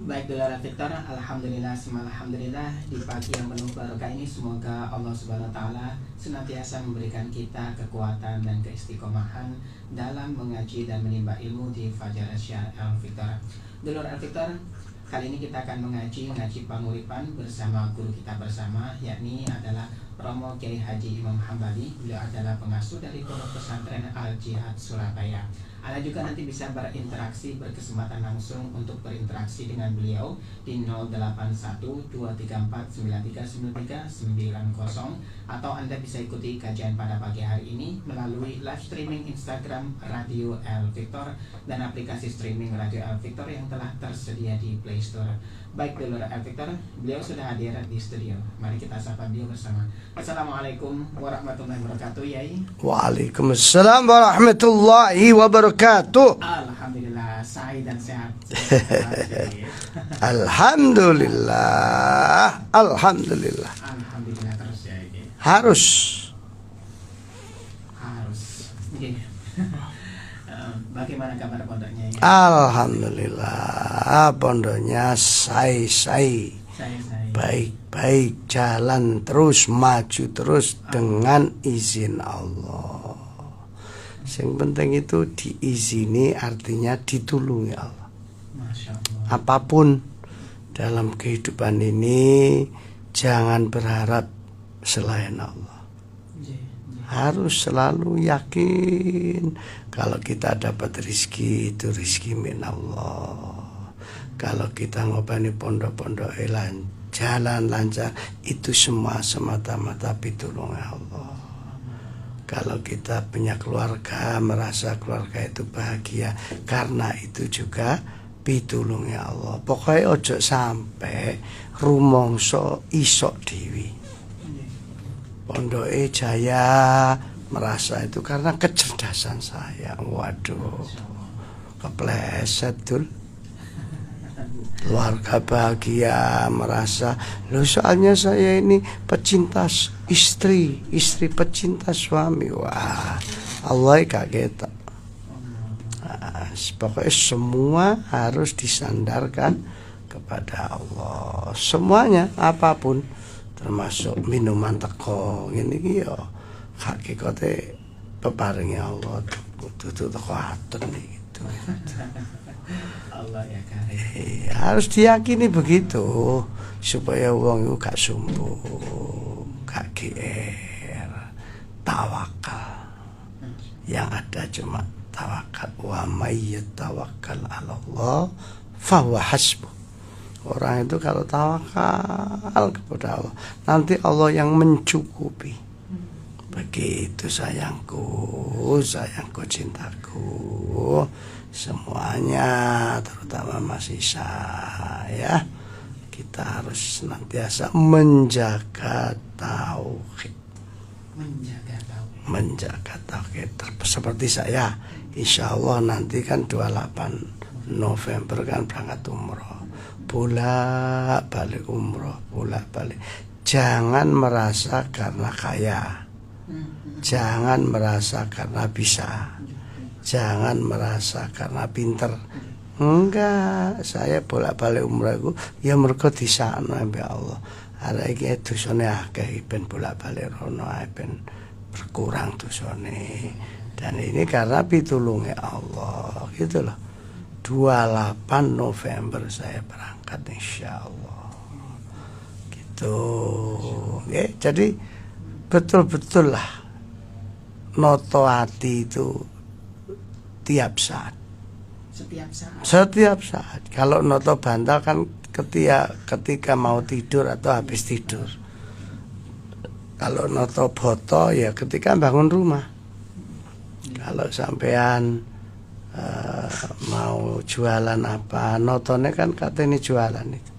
Baik Dolara Victor, alhamdulillah, alhamdulillah di pagi yang penuh barokah ini semoga Allah Subhanahu wa taala senantiasa memberikan kita kekuatan dan keistiqomahan dalam mengaji dan menimba ilmu di Fajar Syah Al Victor. Dolara Victor, kali ini kita akan mengaji panguripan bersama guru kita bersama, yakni adalah Romo Kiai Haji Imam Hambali. Beliau adalah pengasuh dari Pondok Pesantren Al Jihad Surabaya. Anda juga nanti bisa berinteraksi, berkesempatan langsung untuk berinteraksi dengan beliau di 081234939390, atau Anda bisa ikuti kajian pada pagi hari ini melalui live streaming Instagram Radio El Victor dan aplikasi streaming Radio El Victor yang telah tersedia di Play Store. Baik Dolara El Victor, beliau sudah hadir di studio. Mari kita sapa beliau bersama. Assalamualaikum warahmatullahi wabarakatuh, Yai. Waalaikumsalam warahmatullahi wabarakatuh. Alhamdulillah, sahih dan sehat. Alhamdulillah. Alhamdulillah. Alhamdulillah terus ya ini. Harus. Okay. Bagaimana kabar pondoknya ya? Alhamdulillah, pondoknya say. Baik-baik, jalan terus, maju terus dengan izin Allah. Yang penting itu diizini, artinya ditulungi Allah. Masya Allah. Apapun dalam kehidupan ini, jangan berharap selain Allah. Harus selalu yakin kalau kita dapat rizki, itu rizki min Allah. Kalau kita ngobani pondok-pondok jalan lancar, itu semua semata-mata pitulungan Allah. Kalau kita punya keluarga, merasa keluarga itu bahagia, karena itu juga pitulungan Allah. Pokoknya ojo sampai rumongso isok dewi. Pondoke jaya merasa itu karena kecerdasan saya. Waduh, kepleset dul. Keluarga bahagia merasa, loh soalnya saya ini pecinta istri pecinta suami. Wah, Allah kaget. Pokoknya semua harus disandarkan kepada Allah. Semuanya, apapun, termasuk minuman teko ini yo hakikate peparingi Allah tutu teko atur gitu. Allah ya karim. Harus diyakini begitu supaya wong itu gak sombong, gak GR, tawakal. Yang ada cuma tawakal. Wa may yatawakkal 'ala Allah fa huwa hasbuh. Orang itu kalau tawakal kepada Allah, nanti Allah yang mencukupi. Begitu sayangku, cintaku, semuanya, terutama Mas Isa ya, kita harus senantiasa menjaga tauhid. Menjaga tauhid. Seperti saya, insya Allah nanti kan 28 November kan berangkat umroh. Bolak-balik umroh, bolak-balik. Jangan merasa karena kaya, jangan merasa karena bisa, jangan merasa karena pinter. Enggak, saya bolak-balik umroh itu ya mergo disakno ambek Allah. Arek iki dosane akeh ben bolak-balik rono ben berkurang dosane. Dan ini karena pitulunge Allah, gitu loh. 28 November saya berangkat insya Allah gitu. Oke, jadi betul-betul lah noto hati itu setiap saat. Kalau noto bantal kan ketika mau tidur atau habis tidur. Kalau noto boto ya ketika bangun rumah. Kalau sampean mau jualan apa, notone kan katanya jualan itu.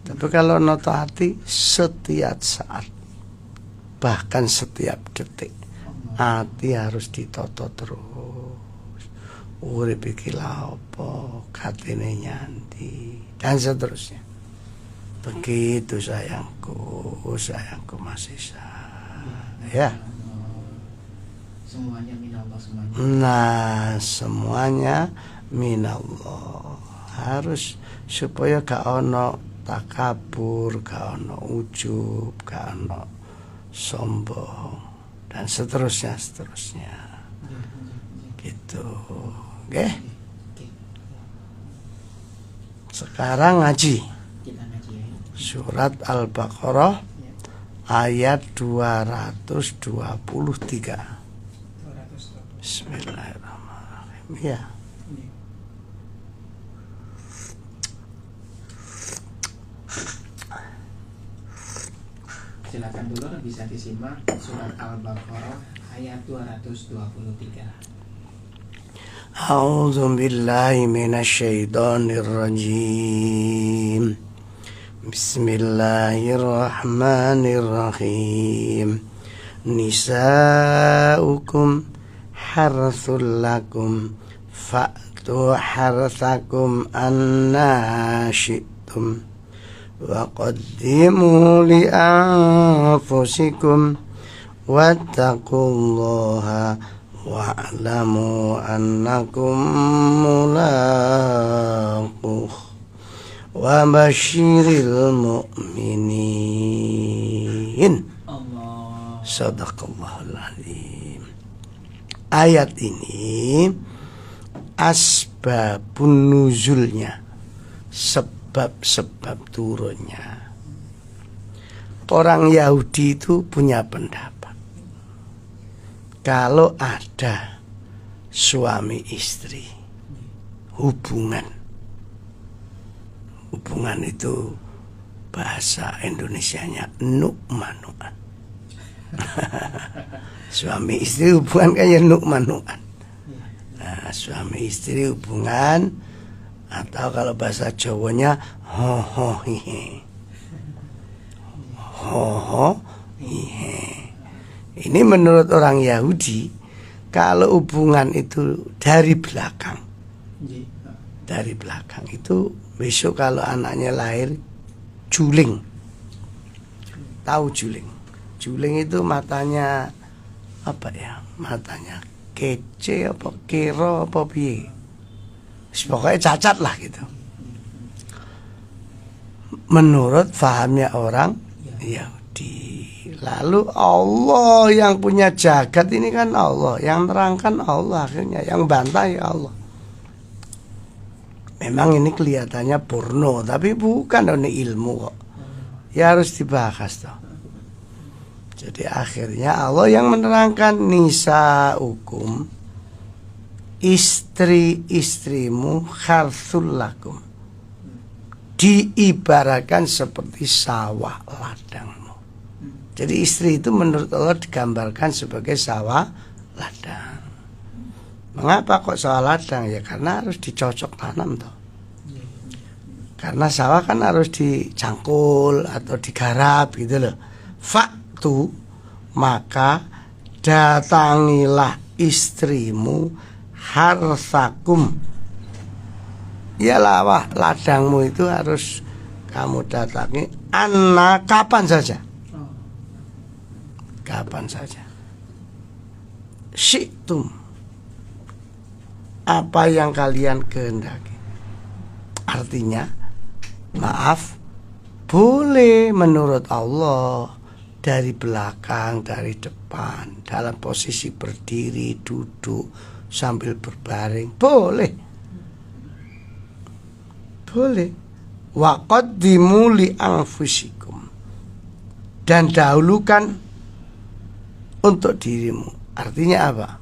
Tapi kalau noto hati setiap saat, bahkan setiap detik, hati harus ditoto terus. Urip iki lha apa, katene nyanti, dan seterusnya. Begitu sayangku Mas Isa. Ya. Semuanya minallah semuanya. Nah, semuanya minallah. Harus supaya gak ono takabur, gak ono ujub, gak ono sombong dan seterusnya gitu. Oke. Sekarang ngaji Kita ngaji ya. surat Al-Baqarah ayat 223. 200. Bismillahirrahmanirrahim. Ya. Silakan dulu bisa disimak surat Al-Baqarah ayat 223. A'udzu billahi minasy syaithanir rajim. Bismillahirrahmanirrahim. Nisa'ukum harthul lakum fa'tu harthakum anna syi'tum wa qaddimu li anfusikum wattaqullaha wa'lamu annakum mulaquh wa basyiril mu'minin. Allah. Shadaqallahul azim. Ayat ini asbabun nuzulnya, sebab-sebab turunnya. Orang Yahudi itu punya pendapat kalau ada suami istri hubungan itu bahasa Indonesianya nuk-manukan. Suami istri hubungan kayak nuk-manukan. Nah, suami istri hubungan atau kalau bahasa Jawanya ho hihe. Ho hihe. Ini menurut orang Yahudi, kalau hubungan itu dari belakang itu besok kalau anaknya lahir juling. Tahu juling? Juling itu matanya apa ya? Matanya kece apa kero apa piye? Pokoknya cacat lah gitu. Menurut fahamnya orang Yahudi. Lalu Allah yang punya jagat ini kan Allah, yang terangkan Allah, akhirnya yang bantah ya Allah. Memang ini kelihatannya porno, tapi bukan, ini ilmu kok. Ya harus dibahas toh. Jadi akhirnya Allah yang menerangkan nisa'ukum, istri-istrimu harthul lakum, diibaratkan seperti sawah ladang. Jadi istri itu menurut Allah digambarkan sebagai sawah ladang. Mengapa kok sawah ladang? Ya karena harus dicocok tanam toh. Karena sawah kan harus dicangkul atau digarap gitu loh. Faktu, maka datangilah istrimu harsakum. Ya lawah ladangmu itu harus kamu datangi anak kapan saja. Kapan saja. Syi'tum, apa yang kalian kehendaki. Artinya, maaf, boleh menurut Allah dari belakang, dari depan, dalam posisi berdiri, duduk, sambil berbaring, boleh. Boleh. Wa qaddimu li anfusikum, dan dahulukan untuk dirimu. Artinya apa?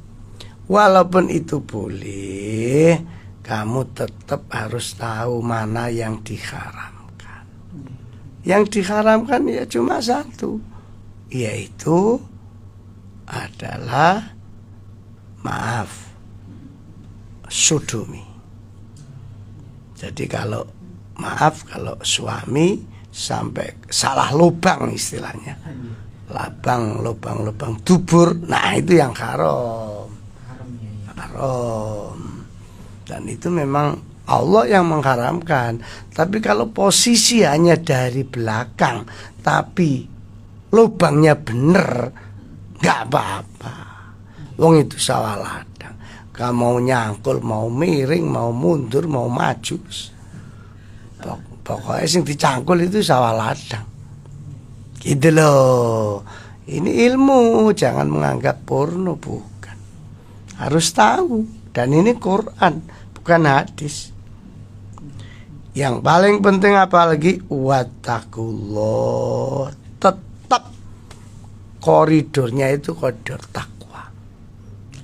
Walaupun itu boleh, kamu tetap harus tahu mana yang diharamkan. Yang diharamkan ya cuma satu, yaitu adalah maaf, sodomi. Jadi kalau maaf, kalau suami sampai salah lubang istilahnya, lubang dubur, nah itu yang haram. Haram. Dan itu memang Allah yang mengharamkan. Tapi kalau posisi hanya dari belakang, tapi lubangnya bener, nggak apa-apa. Wong itu sawah ladang. Kamu mau nyangkul, mau miring, mau mundur, mau maju, Pokoknya sing dicangkul itu sawah ladang. Gitu loh. Ini ilmu, jangan menganggap porno, bukan. Harus tahu. Dan ini Quran, bukan hadis. Yang paling penting apalagi wattaqullah. Tetap koridornya itu koridor takwa.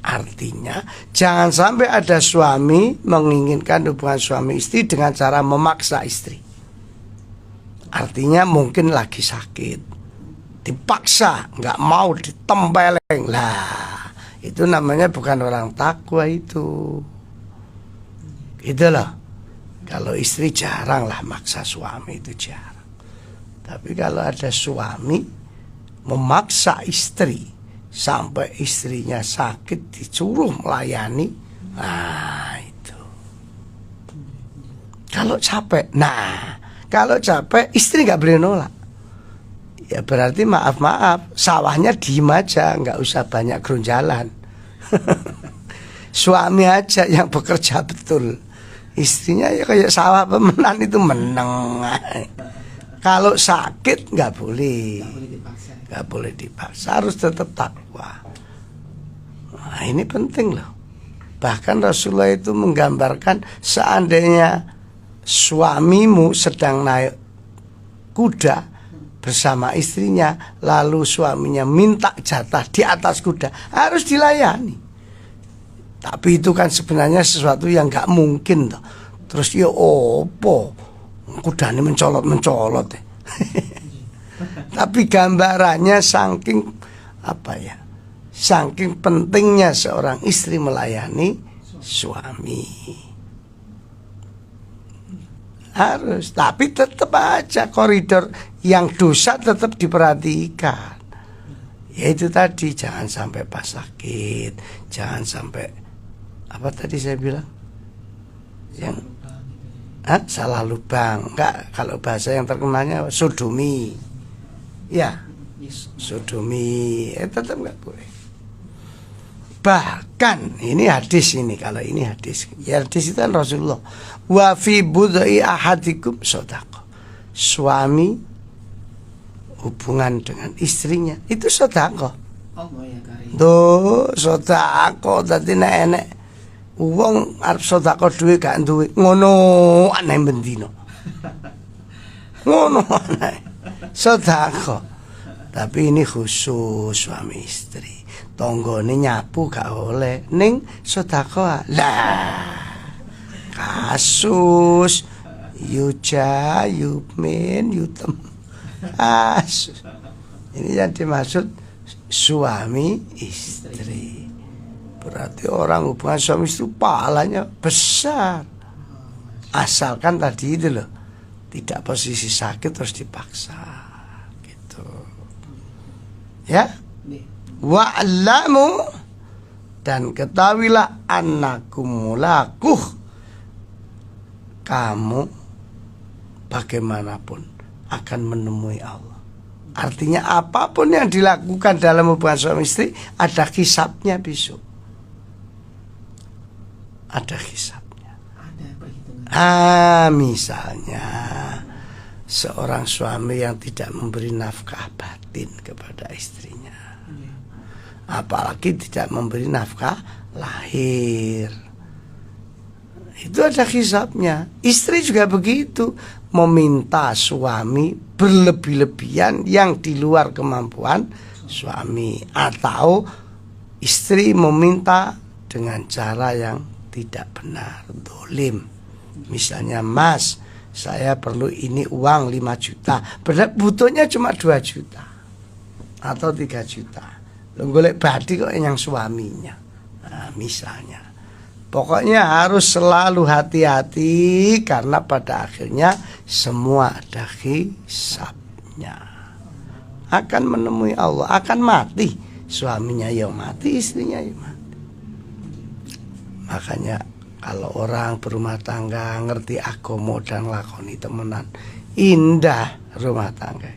Artinya jangan sampai ada suami menginginkan hubungan suami istri dengan cara memaksa istri. Artinya mungkin lagi sakit, dipaksa, nggak mau, ditempeleng. Lah, itu namanya bukan orang takwa itu. Gitu loh. Kalau istri jarang lah maksa suami, itu jarang. Tapi kalau ada suami memaksa istri sampai istrinya sakit disuruh melayani, nah itu. Kalau capek, kalau capek istri nggak boleh nolak. Ya berarti maaf, sawahnya diem aja, nggak usah banyak gerunjalan. Suami aja yang bekerja betul. Istrinya ya kayak sawah pemenan itu meneng. Kalau sakit nggak boleh dipaksa, harus tetap takwa. Nah, ini penting loh. Bahkan Rasulullah itu menggambarkan seandainya suamimu sedang naik kuda bersama istrinya, lalu suaminya minta jatah di atas kuda, harus dilayani. Tapi itu kan sebenarnya sesuatu yang nggak mungkin toh. Terus ya opo kuda ini mencolot. Tapi gambarannya saking pentingnya seorang istri melayani suami. Harus, tapi tetap aja koridor yang dosa tetap diperhatikan. Yaitu tadi, jangan sampai pas sakit, jangan sampai apa tadi saya bilang? Yang salah lubang. Enggak, kalau bahasa yang terkenalnya sodomi. Ya, sodomi tetap enggak boleh. Bahkan ini hadis ini, kalau ini hadis. Ya hadis itu kan Rasulullah. Wa fi budhi ahadikum shadaqah. Suami hubungan dengan istrinya itu shadaqah. Tuh, shadaqah dadi enek wong arep sedekah duwe gak duwe ngono aneh bendino. Ngono aneh. Sedekah. Tapi ini khusus suami istri. Tonggone nyapu gak oleh ning sedekah. Lah. Kasus Yuja, Yumin, Yutem. Kasus. Ini yang dimaksud suami istri. Berarti orang hubungan suami istri pahalanya besar. Asalkan tadi itu loh, tidak posisi sakit terus dipaksa gitu. Ya. Wa'lamu, dan ketahuilah annakum mulaquh, kamu bagaimanapun akan menemui Allah. Artinya apapun yang dilakukan dalam hubungan suami istri ada hisabnya besok. Ada hisabnya. Misalnya seorang suami yang tidak memberi nafkah batin kepada istrinya, apalagi tidak memberi nafkah lahir, itu ada hisabnya. Istri juga begitu, meminta suami berlebih-lebihan yang di luar kemampuan suami, atau istri meminta dengan cara yang tidak benar, dolim. Misalnya, Mas, saya perlu ini uang 5 juta, padahal butuhnya cuma 2 juta atau 3 juta. Lo golek badi kok yang suaminya. Nah, misalnya, pokoknya harus selalu hati-hati, karena pada akhirnya semua ada hisabnya. Akan menemui Allah, akan mati. Suaminya ya mati, istrinya ya mati. Makanya kalau orang berumah tangga ngerti agama dan lakoni temenan, indah rumah tangga.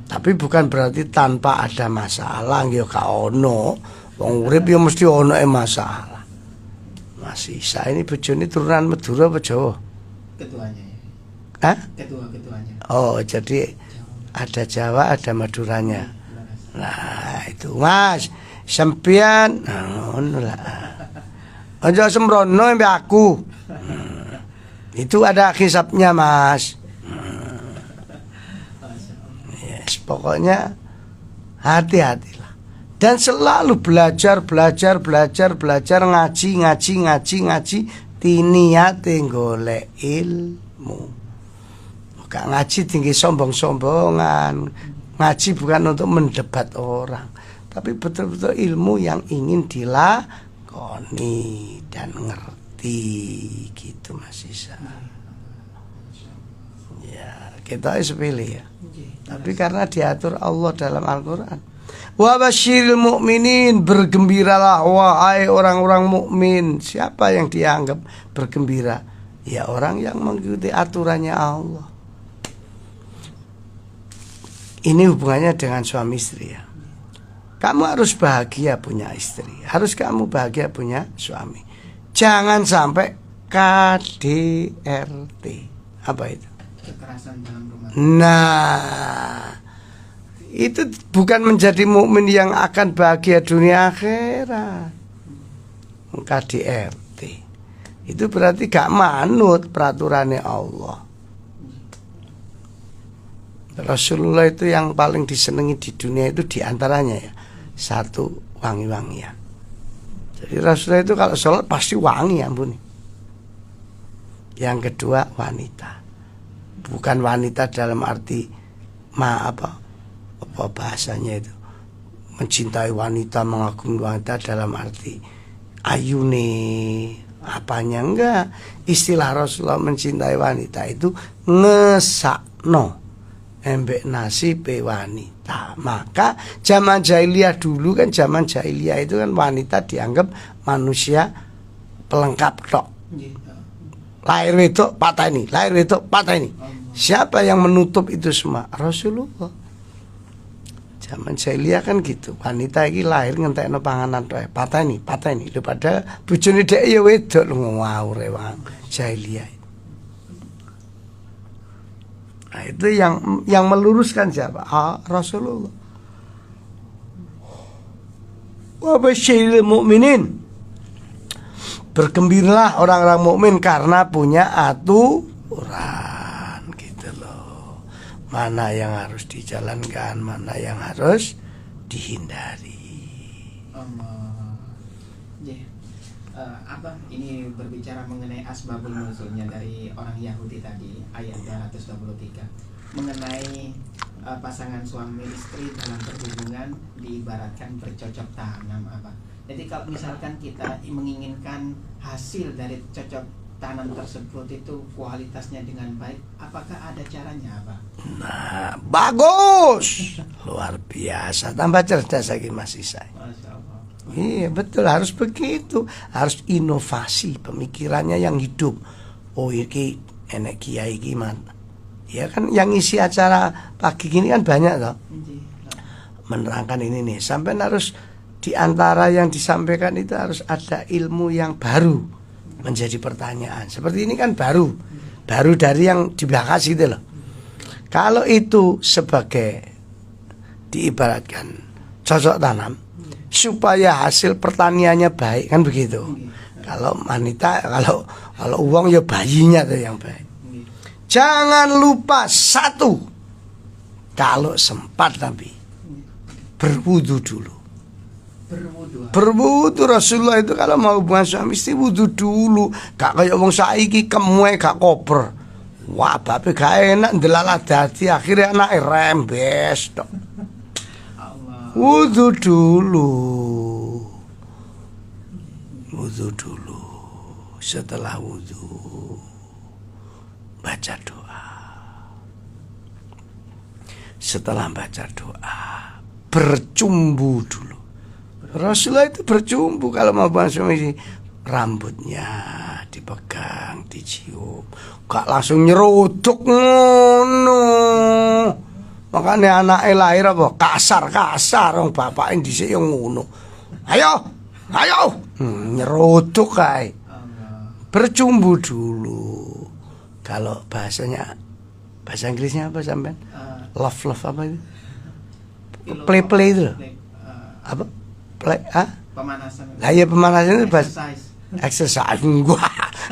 Tapi bukan berarti tanpa ada masalah. Ya gak ono, wong urip ya mesti ono masalah. Mas Isa ini bojone turunan Madura apa Jawa? Ketuanya. Hah? Ketuanya. Oh, jadi ada Jawa, ada Maduranya. Nah, itu Mas, sempian ngono lah. Aja sembrono mbek aku. Itu ada hisabnya, Mas. Yes, pokoknya hati-hatilah. Dan selalu belajar ngaji tiniate golek ilmu. Gak ngaji tinggi sombong-sombongan. Ngaji bukan untuk mendebat orang, tapi betul-betul ilmu yang ingin dilakoni dan ngerti gitu Mas Isa. Ya, kita sepilih ya. Tapi karena diatur Allah dalam Al-Qur'an. Wa basyiril mu'minin, bergembiralah wahai orang-orang mukmin. Siapa yang dianggap bergembira? Ya orang yang mengikuti aturannya Allah. Ini hubungannya dengan suami istri ya. Kamu harus bahagia punya istri, harus kamu bahagia punya suami. Jangan sampai KDRT. Apa itu? Kekerasan dalam rumah. Nah, itu bukan menjadi mukmin yang akan bahagia dunia akhirat. KDRT itu berarti gak manut peraturannya Allah. Rasulullah itu yang paling disenangi di dunia itu diantaranya ya, satu wangi-wangian. Jadi Rasulullah itu kalau sholat pasti wangi, ampun. Yang kedua wanita, bukan wanita dalam arti apa bahasanya itu, mencintai wanita, mengagumi wanita dalam arti ayune apanya, enggak. Istilah Rasulullah mencintai wanita itu ngesakno embek nasibe wanita. Maka zaman jahiliyah dulu kan, zaman jahiliyah itu kan wanita dianggap manusia pelengkap tok. Lahir wedok patah ini, lahir wedok patah ini. Siapa yang menutup itu semua? Rasulullah. Zaman jahiliyah kan gitu. Wanita iki lahir ngentekno panganan tok, patah ini. Lho padahal bojone dhek ya wedok lho, ngawur wong jahiliyah. Nah, itu yang meluruskan siapa? Rasulullah. Wa basyiril mu'minin, bergembiralah orang-orang mukmin karena punya aturan gitu loh. Mana yang harus dijalankan, mana yang harus dihindari. Apa ini berbicara mengenai asbabul nuzulnya dari orang Yahudi tadi, ayat 223, mengenai pasangan suami istri dalam berhubungan diibaratkan bercocok tanam apa. Jadi kalau misalkan kita menginginkan hasil dari cocok tanam tersebut itu kualitasnya dengan baik, apakah ada caranya apa? Nah, bagus, luar biasa, tambah cerdas lagi Mas Isa. Masya Allah. Iya betul, harus begitu, harus inovasi pemikirannya yang hidup. Oh iki enek kiai gimana? Ya kan yang isi acara pagi gini kan banyak toh, menerangkan ini nih. Sampai harus diantara yang disampaikan itu harus ada ilmu yang baru menjadi pertanyaan. Seperti ini kan baru dari yang dibahas gitu loh. Kalau itu sebagai diibaratkan cocok tanam supaya hasil pertaniannya baik kan begitu. Kalau wanita, kalau uang ya bayinya tuh yang baik. Jangan lupa satu, kalau sempat tapi berwudu dulu. Berwudu Rasulullah itu kalau mau hubungan suami istri wudu dulu. Gak kayak wong saiki kemue gak koper. Wah, bape gak enak ndelalah dadi akhirnya anake rembes tok. Wudu dulu. Setelah wudu baca doa. Setelah baca doa bercumbu dulu. Rasulullah itu bercumbu kalau mau suami istri. Rambutnya dipegang, dicium, gak langsung nyeruduk ngono. Makanya anaknya lahir apa? Kasar orang bapak yang dhisik yang ngono. Ayo. Nyeruduk kae. Bercumbu dulu. Kalau bahasanya Bahasa Inggrisnya apa sampean? Love apa itu? Pillow Play talk, itu. play, Apa? Play pemanasan. Lah ya pemanasan itu bahasa Exercise. exercise.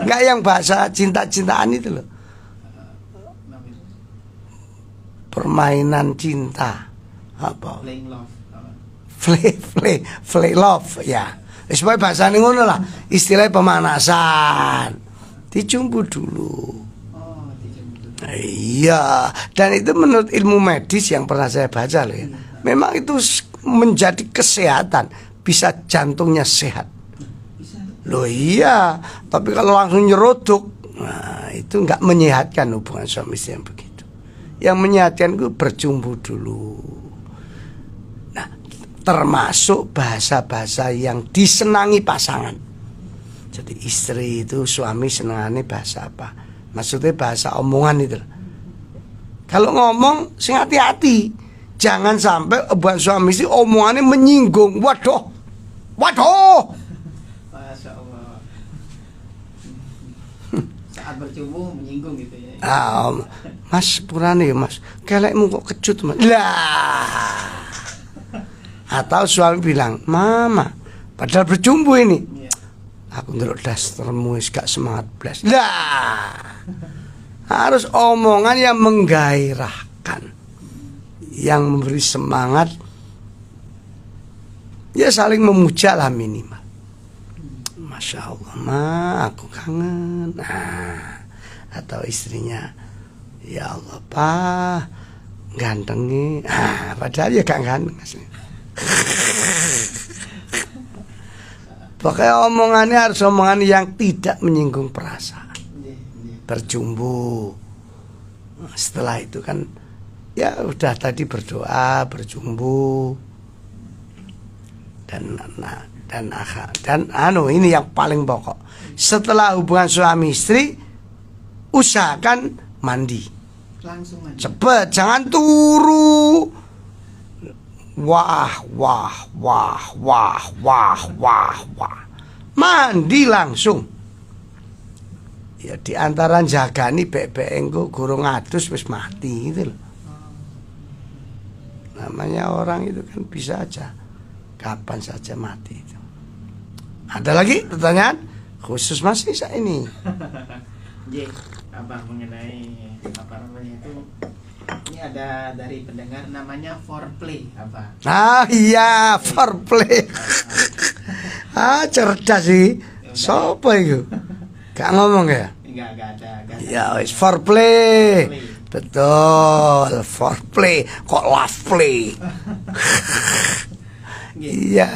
Enggak yang bahasa cinta-cintaan itu loh. Namanya Permainan cinta. Apa? playing love. Play love ya. Supaya bahasane ngono lah. Istilahnya pemanasan. Dicumbu dulu. Oh, dijemput. Iya, dan itu menurut ilmu medis yang pernah saya baca loh ya. Memang itu menjadi kesehatan, bisa jantungnya sehat. Bisa. Loh iya, tapi kalau langsung nyerodok, nah itu nggak menyehatkan hubungan suami istri yang begitu. Yang menyehatkan itu bercumbu dulu. Nah, termasuk bahasa-bahasa yang disenangi pasangan. Jadi istri itu suami senangannya bahasa apa? Maksudnya bahasa omongan itu. Kalau ngomong sing hati-hati. Jangan sampai hubungan suami istri omongannya menyinggung. Waduh. Masya Allah. Saat bercumbu menyinggung gitu ya. Mas purane ya mas, kelekmu kok kecut mas. Lah. Atau suami bilang, mama, padahal bercumbu ini. Iya. Aku ndelok dastermu wis gak semangat blas. Lah. Harus omongan yang menggairahkan. Yang memberi semangat. Ya saling memuja lah minimal. Masya Allah, ma, aku kangen. Nah, atau istrinya, ya Allah, pak, gantengnya. Padahal ya gak ganteng. Pokoknya omongannya harus omongan yang tidak menyinggung perasaan. Bercumbu. Setelah itu kan ya udah tadi berdoa, bercumbu. Dan ini yang paling pokok. Setelah hubungan suami istri, usahakan mandi. Langsung mandi. Cepet, jangan turu. Wah. Mandi langsung. Ya di antara jagani bebek engko gurung adus wis mati gitu loh. Namanya orang itu kan bisa aja kapan saja mati itu. Ada lagi pertanyaan khusus Mas Isa ini? Apa mengenai apa namanya itu? Ini ada dari pendengar namanya foreplay apa? Iya, foreplay. Cerdas sih. Sopo itu? Gak ngomong ya? Enggak ada. Ya, wis foreplay. Betul, foreplay. Kok love play? Iya.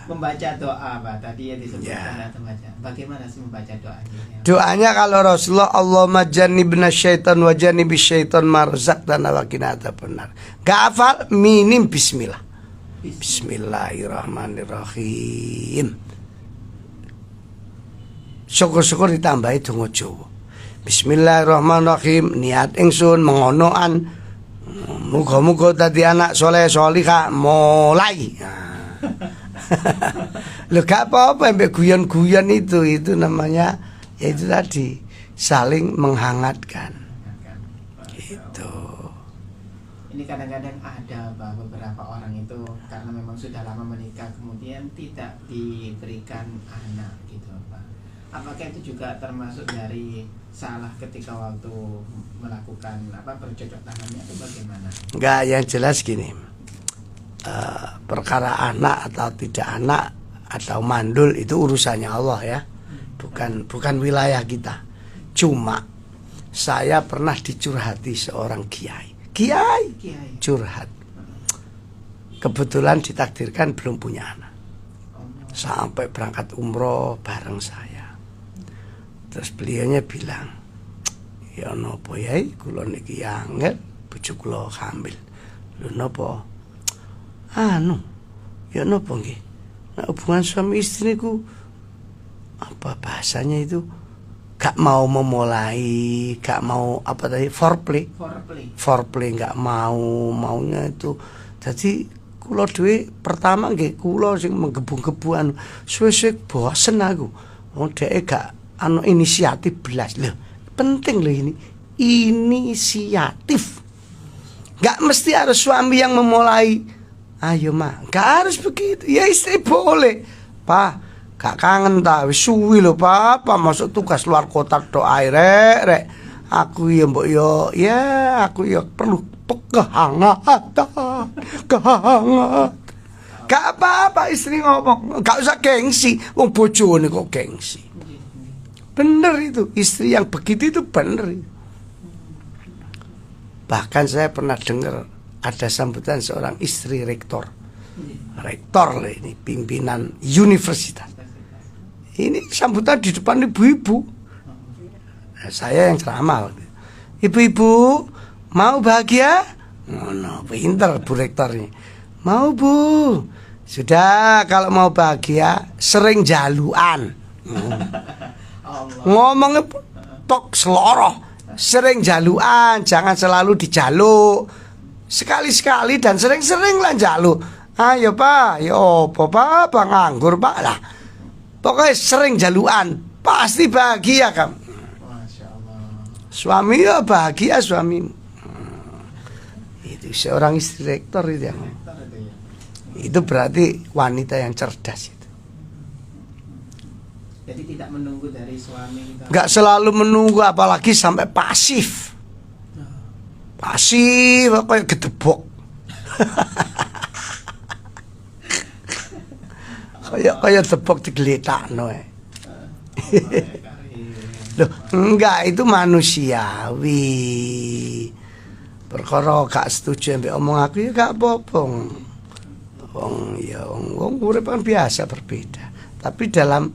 Membaca doa Pak, tadi yang disebutkan Ya. membaca. Bagaimana sih membaca doanya? Doanya kalau Rasulullah Allahumma jannibna syaitan wa jannibi syaitan ma razaqtana wa qina adzabannar. Gak hafal minim bismillah. Bismillahirrahmanirrahim. Syukur-syukur ditambahi donga Jawa. Bismillahirrahmanirrahim. Niat ingsun mengonoan muga-muga dadi anak soleh solihah mulai. Loh gak apa-apa sampai guyon-guyon itu namanya ya itu tadi saling menghangatkan. Gitu. Ini kadang-kadang ada beberapa orang itu karena memang sudah lama menikah kemudian tidak diberikan anak gitu Pak. Apakah itu juga termasuk dari salah ketika waktu melakukan bercocok tanamnya itu bagaimana? Enggak, yang jelas gini. Perkara anak atau tidak anak atau mandul itu urusannya Allah ya. Bukan wilayah kita. Cuma saya pernah dicurhati seorang kiai curhat. Kebetulan ditakdirkan belum punya anak. Sampai berangkat umroh bareng saya. Terus beliaunya bilang, ya nopo yai kula niki angel bojo kula hamil. Lho nopo? Ya nopo nggih? Nah, hubungan suami istri niku apa bahasanya itu gak mau memulai, gak mau apa tadi foreplay gak maunya itu. Jadi kula dhewe pertama nggih kula sing menggebu-gebuan suwe-suwe bosen aku. Wong dhek gak inisiatif belas. Lho, penting lho ini. inisiatif. Gak mesti harus suami yang memulai. Ayo mah, gak harus begitu. Ya istri boleh. Pak, gak kangen ta, wis suwi lho Papa masuk tugas luar kota tok ae rek. Aku ya mbok yo, ya aku ya perlu kehangatan. Gak apa-apa istri ngomong, gak usah gengsi. Wong bojone kok gengsi. Bener itu, istri yang begitu itu bener. Bahkan saya pernah dengar ada sambutan seorang istri rektor. Rektor lah ini, pimpinan universitas. Ini sambutan di depan ibu-ibu. Nah, saya yang ceramah. Ibu-ibu, mau bahagia? No, pinter Bu rektor ini. Mau Bu? Sudah, kalau mau bahagia sering jaluan. Ngomongnya tok seloroh. Sering jaluan, jangan selalu dijaluk. Sekali-sekali dan sering-sering lah jaluk. Ayo Pak, yo Pak nganggur Pak lah. Pokoknya sering jaluan, pasti bahagia kamu. Masya Allah. Suami ya bahagia suami. Itu seorang istri rektor itu yang. Itu berarti wanita yang cerdas itu. Jadi tidak menunggu dari suami gitu. Gak selalu menunggu, apalagi sampai pasif. Pasif kayak gedebok. kayak debok digeletakno. Loh, enggak, itu manusiawi. Perkara gak setuju ambek omong aku ya gak apa-apa. Wong urip kan biasa berbeda. Tapi dalam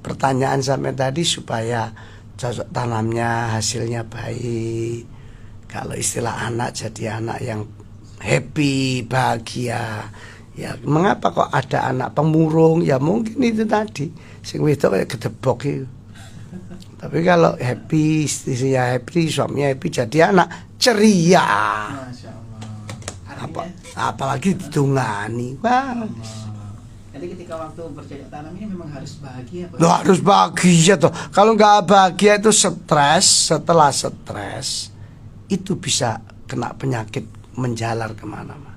pertanyaan sampai tadi supaya cocok tanamnya hasilnya baik. Kalau istilah anak jadi anak yang happy, bahagia. Ya mengapa kok ada anak pemurung? Ya mungkin itu tadi. Sing wedok kayak gedebok itu. Tapi kalau happy, istrinya happy, suaminya happy, jadi anak ceria. Masya Allah. Apalagi ditungani. Wah. Jadi ketika waktu bercocok tanam ini memang harus bahagia. Loh, harus bahagia toh. Kalau nggak bahagia itu stres. Setelah stres itu bisa kena penyakit menjalar kemana-mana.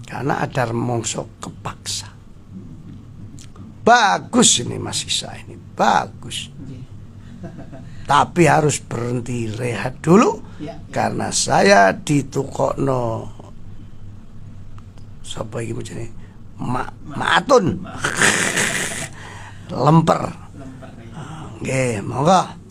Karena ada remongso kepaksa. Bagus ini Mas Isa ini, bagus. Tapi harus berhenti rehat dulu. Karena saya ditukokno sapa iki jenenge? Matun. Lemper. Nggih, monggo.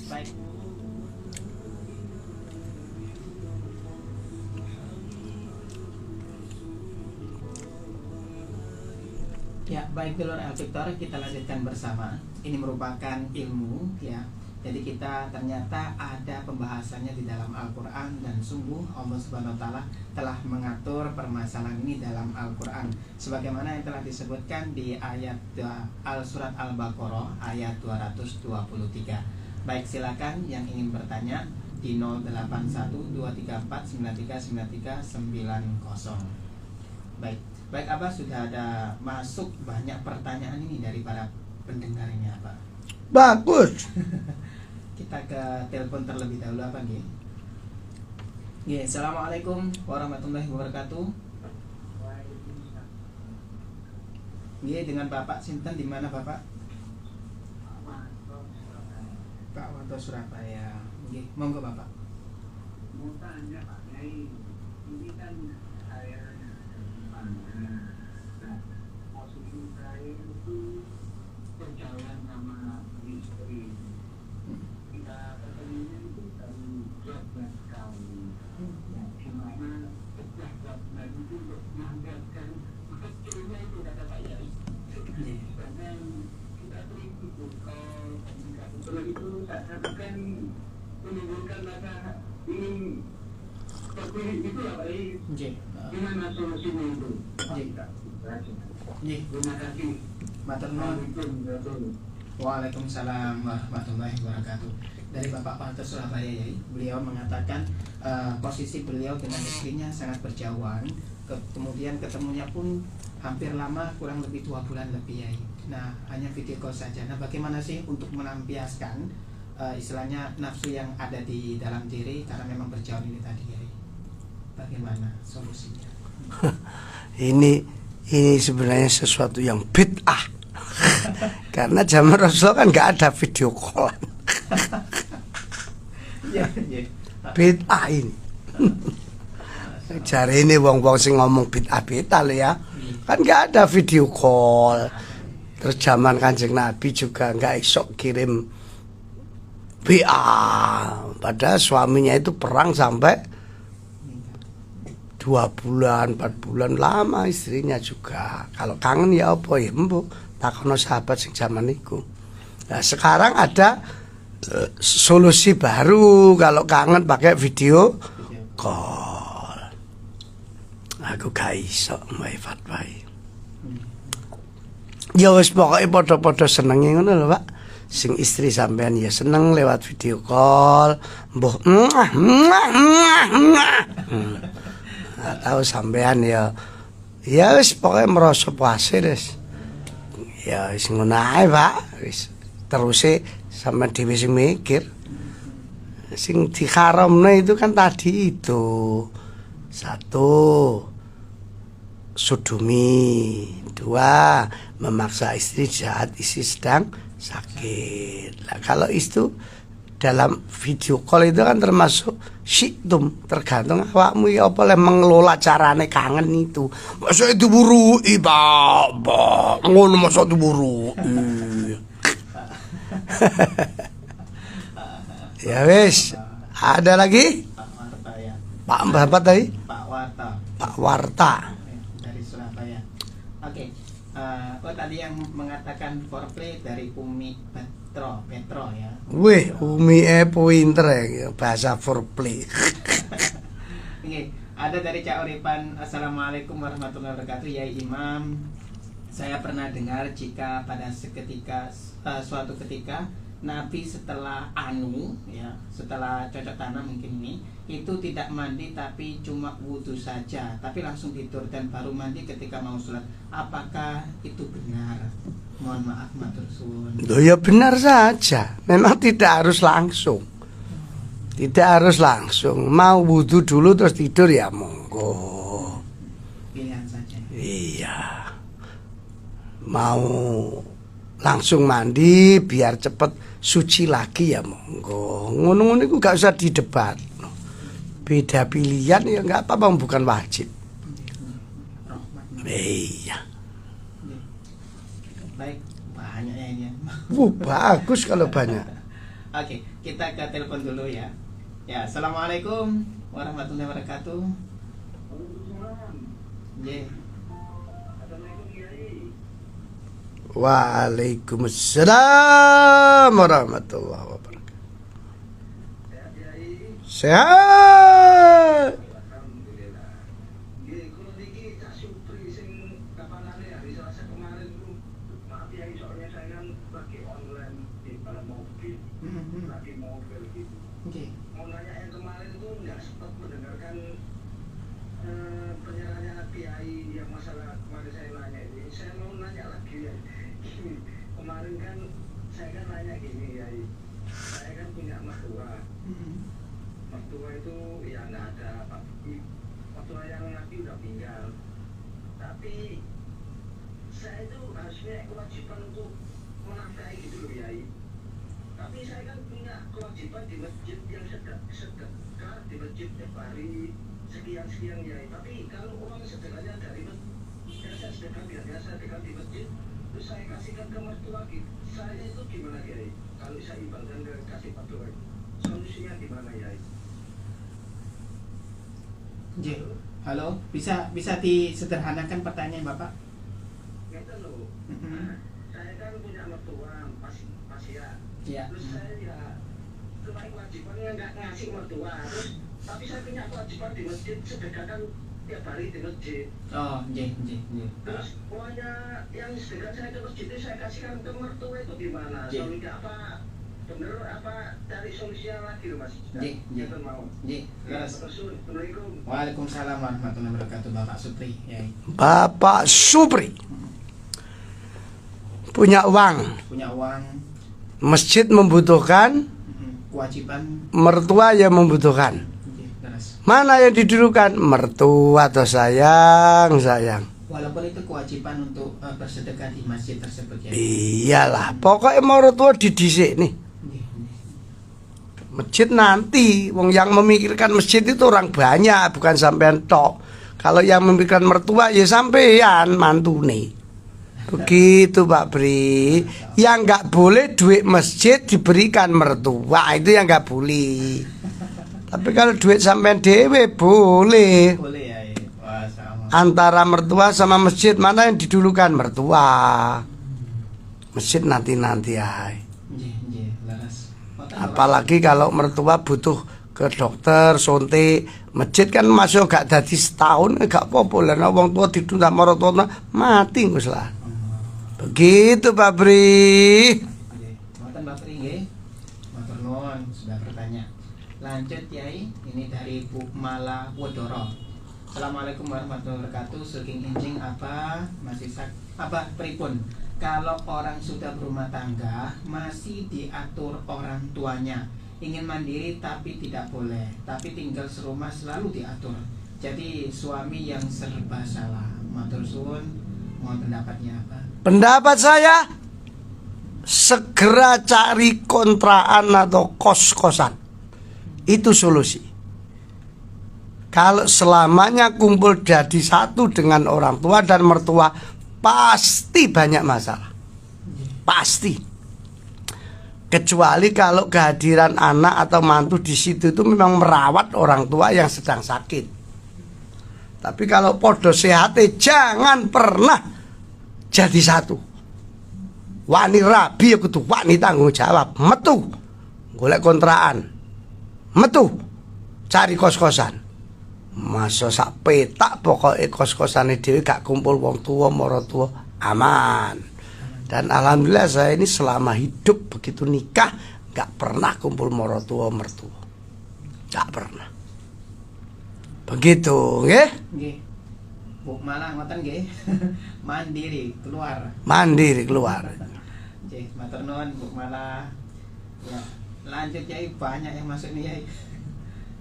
Ya, baik dulur El Victor, kita lanjutkan bersama. Ini merupakan ilmu ya. Jadi kita ternyata ada pembahasannya di dalam Al-Quran. Dan sungguh Allah Subhanahu Wa Ta'ala telah mengatur permasalahan ini dalam Al-Quran, sebagaimana yang telah disebutkan di ayat Surat Al-Baqarah ayat 223. Baik, silakan yang ingin bertanya di 081234939390. Baik Abah, sudah ada masuk banyak pertanyaan ini dari para pendengar ini Abah. Bagus. Kita ke telepon terlebih dahulu apa nggih? Nggih, assalamualaikum warahmatullahi wabarakatuh. Nggih, dengan Bapak sinten di mana Bapak? Pak Wanto Surabaya. Nggih, monggo Bapak. Mau tanya Pak Kiai, ini kan saya posisi saya itu berjalan sama istri. Kita ketemunya itu baru 12 tahun. Di mana 12 itu untuk menganggarkan kecilnya itu kata Pak Kiai. Karena kita sering video call, komunikasi itu seakan-akan menimbulkan rasa ingin terpilih gitu ya Pak Kiai. Gimana solusinya itu? Terima kasih. Matur nuwun. Waalaikumsalam warahmatullahi wabarakatuh. Dari Bapak Panto Surabaya ya, beliau mengatakan posisi beliau dengan istrinya sangat berjauhan. Kemudian ketemunya pun hampir lama, kurang lebih 2 bulan lebih ya. Nah, hanya video call saja. Nah, bagaimana sih untuk melampiaskan istilahnya nafsu yang ada di dalam diri karena memang berjauh ini tadi, Kiai. Bagaimana solusinya? Ini sebenarnya sesuatu yang bid'ah. Karena zaman Rasul kan nggak ada video call. Iya, iya. Bid'ah ini. Jari ini wong-wong sing ngomong bid'ah lho ya. Kan nggak ada video call. Terus zaman Kanjeng Nabi juga nggak esok kirim WA. Padahal suaminya itu perang sampai 2 bulan, 4 bulan, lama istrinya juga. Kalau kangen ya apa ya mbok takono sahabat sing zaman itu. Nah, sekarang ada solusi baru kalau kangen pakai video call. Aku gak iso mbak fatwa. Ya wis pokoke padha-padha senenge ngono lho, Pak. Sing istri sampean ya seneng lewat video call, mbuh tahu sampean ya wis pokoke merasa puase wis. Ya wis ngono ae, Pak. Wis teruse sampean dhewe sing mikir. Sing diharamno itu kan tadi itu. 1, sudumi. 2, memaksa istri saat istri sedang sakit. Nah, kalau itu dalam video call itu kan termasuk syiktum, tergantung awakmu ya apa le mengelola carane kangen itu. Masa itu buru Pak, ngono masa itu buru. Ya wis, ada lagi? Pak Warta ya. Pak apa tadi? Pak Warta. Pak Warta. Dari Surabaya. Oke. Tadi yang mengatakan foreplay dari Umi Petro ya. Wih, Umi pinter ya bahasa foreplay. Oke, ada dari Cak Oripan. Assalamualaikum warahmatullahi wabarakatuh. Ya Imam, saya pernah dengar jika pada suatu ketika Nabi setelah setelah cocok tanam mungkin ini, itu tidak mandi tapi cuma wudhu saja, tapi langsung tidur dan baru mandi ketika mau sholat. Apakah itu benar? Mohon maaf matur suwun. Loh ya benar saja. Memang tidak harus langsung. Tidak harus langsung. Mau wudhu dulu terus tidur ya monggo. Pilihan saja. Iya. Mau langsung mandi biar cepet suci lagi ya monggo. Ngono-ngono itu gak usah didebat. Beda pilihan ya nggak apa-apa, bukan wajib. Iya. Baik, banyak ya ini. Bagus kalau banyak. Oke, kita ke telepon dulu ya. Ya, assalamualaikum warahmatullahi wabarakatuh. Yeah. Waalaikumsalam warahmatullahi wabarakatuh. Sehat. Alhamdulillah. Nggih, kula niki Cak Supri sing kapanane hari Selasa kemarin itu, maaf ya soalnya saya kan lagi online di dalam mobil, lagi mobil gitu. Oke. Mau nanya yang kemarin itu nggak sempat mendengarkan penyerahannya Kiai yang masalah kemarin saya nanya ini. Saya mau nanya lagi ya. Kemarin kan saya kan nanya gini ya, saya kan punya mertua. Mertua itu ya nggak ada mertua yang Nabi udah meninggal, tapi saya itu harusnya kewajiban untuk menafkahi gitu loh ya. Tapi saya kan punya kewajiban di masjid yang sedekah di masjid tiap hari sekian ya. Tapi kalau uang sedekahnya dari yang saya sedekah biasa sedekah di masjid, terus saya kasihkan ke mertua gitu, saya itu gimana ya? Kalau saya ibadah dan kasih mertua, solusinya gimana ya? Halo, bisa disederhanakan pertanyaan Bapak? Gitu loh. Saya kan punya mertua pasien. Ya. Terus saya ya cuma kewajibannya nggak ngasih mertua. Terus tapi saya punya kewajiban di masjid, sedekahkan tiap hari di masjid. Oh, Terus uangnya yang sedekah saya ke masjid itu saya kasihkan ke mertua, itu gimana? Solusi apa? Bener apa cari solusinya lagi loh Mas? Mau. Assalamualaikum. Waalaikumsalam warahmatullahi wabarakatuh, Bapak Supri. Ya. Bapak Supri punya uang. Punya uang. Masjid membutuhkan kewajiban mertua yang membutuhkan. nggih, leres. Mana yang didulukan? Mertua atau sayang. Walaupun itu kewajiban untuk bersedekah di masjid tersebut ya. Iyalah, pokoknya mertua didisik nih. Nggih, nggih. Masjid nanti, wong yang memikirkan masjid itu orang banyak, bukan sampean tok. Kalau yang memikirkan mertua ya sampean mantune. Begitu Pak Bri. Yang nggak boleh duit masjid diberikan mertua, itu yang nggak boleh. Tapi kalau duit sampean dewe boleh. Boleh ya. Wah, sama. Antara mertua sama masjid mana yang didulukan? Mertua. Masjid nanti ay. Nggih, nggih, leres. Apalagi kalau mertua butuh ke dokter, suntik, masjid kan masuk gak dadi setahun, gak apa-apa lah. Wong tua ditunda mertua mati wis lah. Begitu Pak Bri. Nggih. Ngoten Mbak Pri nggih. Matur nuwun sudah bertanya. Lanjut Yai, ini dari Bu Mala Wodoro. Assalamualaikum warahmatullahi wabarakatuh. Saking enjing apa masih apa pripun? Kalau orang sudah berumah tangga masih diatur orang tuanya. Ingin mandiri tapi tidak boleh, tapi tinggal serumah selalu diatur. Jadi suami yang serba salah. Matur suwun, mohon pendapatnya apa? Pendapat saya segera cari kontrakan atau kos-kosan. Itu solusi. Kalau selamanya kumpul jadi satu dengan orang tua dan mertua, pasti banyak masalah. Pasti. Kecuali kalau kehadiran anak atau mantu di situ itu memang merawat orang tua yang sedang sakit. Tapi kalau podo sehate jangan pernah jadi satu. Wani rabi aku tuh wani tanggung jawab. Metu golek kontrakan. Metu cari kos-kosan. Masa sak petak pokoknya kos-kosane dhewe gak kumpul wong tua maratuwa aman. Dan alhamdulillah saya ini selama hidup begitu nikah gak pernah kumpul maratuwa mertua. Gak pernah. Begitu, nggih? Nggih. Bu malah ngoten nggih. Mandiri keluar. Mandiri keluar. Nggih, matur nuwun Bu malah. Ya, lanjut Yai, banyak yang masuk nih Yai.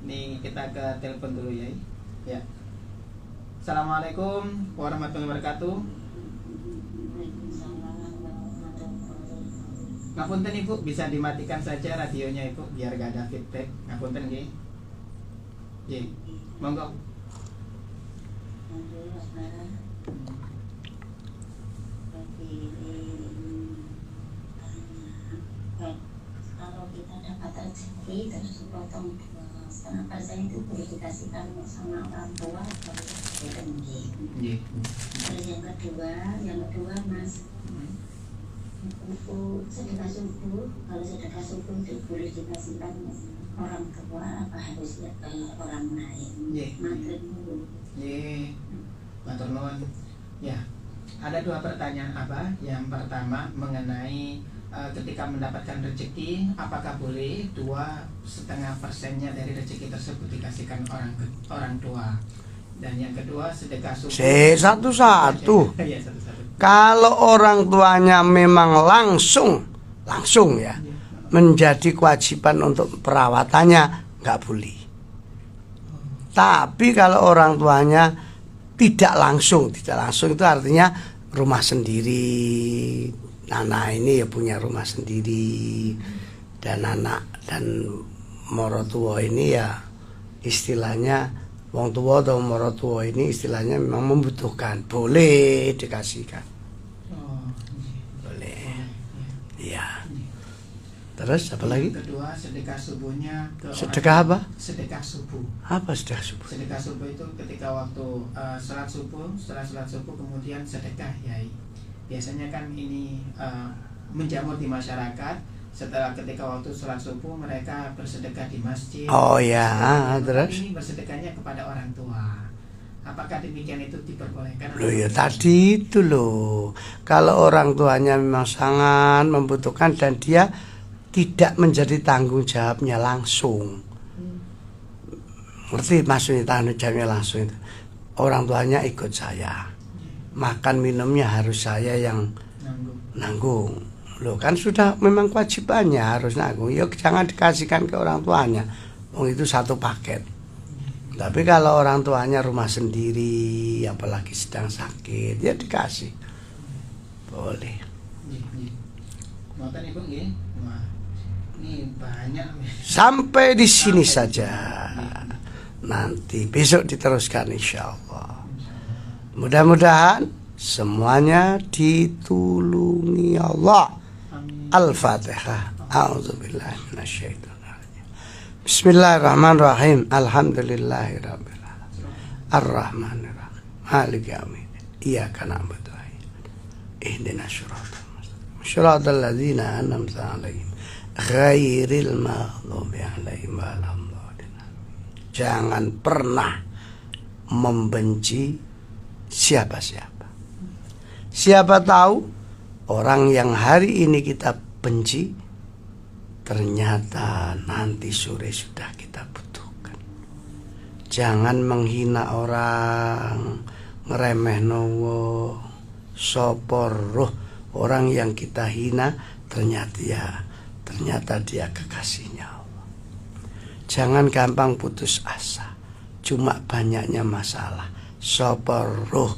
Nih kita ke telepon dulu Yai. Ya. Assalamualaikum warahmatullahi wabarakatuh. Ngapunten Ibu, bisa dimatikan saja radionya Ibu biar gak ada feedback. Ngapunten nggih. Nggih. Monggo. Kalau kita dapat rezeki terus dipotong 2,5% itu boleh dikasihkan sama orang tua atau tinggi. Terus yang kedua Mas, buku sedekah subuh, kalau sedekah subuh itu boleh dikasihkan orang tua apa harus ya orang lain? Matur nuwun. Matur nuwun. Ya, ada dua pertanyaan apa? Yang pertama mengenai ketika mendapatkan rezeki, apakah boleh 2,5% dari rezeki tersebut dikasihkan orang tua? Dan yang kedua sedekah subuh. Satu-satu. Ya, satu-satu. Kalau orang tuanya memang langsung ya menjadi kewajiban untuk perawatannya, nggak boleh. Tapi kalau orang tuanya tidak langsung itu artinya rumah sendiri. Anak ini ya punya rumah sendiri, dan anak dan morotuo ini ya istilahnya wong tua atau morotuo ini istilahnya memang membutuhkan, boleh dikasihkan. Boleh. Ya. Terus apa lagi? Kedua sedekah subuhnya ke sedekah apa? Sedekah subuh. Apa sedekah subuh? Sedekah subuh itu ketika waktu setelah sholat subuh kemudian sedekah Yai. Biasanya kan ini menjamur di masyarakat. Setelah ketika waktu sholat subuh mereka bersedekah di masjid. Oh ya, terus? Ini bersedekahnya kepada orang tua. Apakah demikian itu diperbolehkan? Loh ya tadi itu loh. Kalau orang tuanya memang sangat membutuhkan dan dia tidak menjadi tanggung jawabnya langsung. Ngerti maksudnya tanggung jawabnya langsung itu? Orang tuanya ikut saya. Makan minumnya harus saya yang nanggung. Loh kan sudah memang kewajibannya harus nanggung. Ya jangan dikasihkan ke orang tuanya. Itu satu paket. Tapi kalau orang tuanya rumah sendiri, apalagi sedang sakit, ya dikasih. Boleh. Ngoten Ibu nggih. Wah. Ini banyak. Sampai di sini saja. Nanti besok diteruskan insya Allah. Mudah-mudahan semuanya ditulungi Allah. Al-Fatihah. A'udzubillahi minasyaitonirrajim. Bismillahirrahmanirrahim. Alhamdulillahirabbil alamin. Arrahmanirrahim. Maliki yaumiddin. Iyyaka na'budu wa iyyaka nasta'in. Ihdinas siratal mustaqim. Shiratal ladzina an'amta 'alaihim ghairil maghdubi 'alaihim waladdallin. Jangan pernah membenci siapa-siapa. Siapa tahu orang yang hari ini kita benci ternyata nanti sore sudah kita butuhkan. Jangan menghina orang, ngeremehno sopor roh orang yang kita hina ternyata dia kekasihnya Allah. Jangan gampang putus asa. Cuma banyaknya masalah. Sopor roh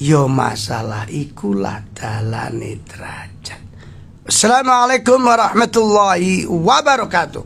yo masalah ikulah dalane derajat. Assalamualaikum warahmatullahi wabarakatuh.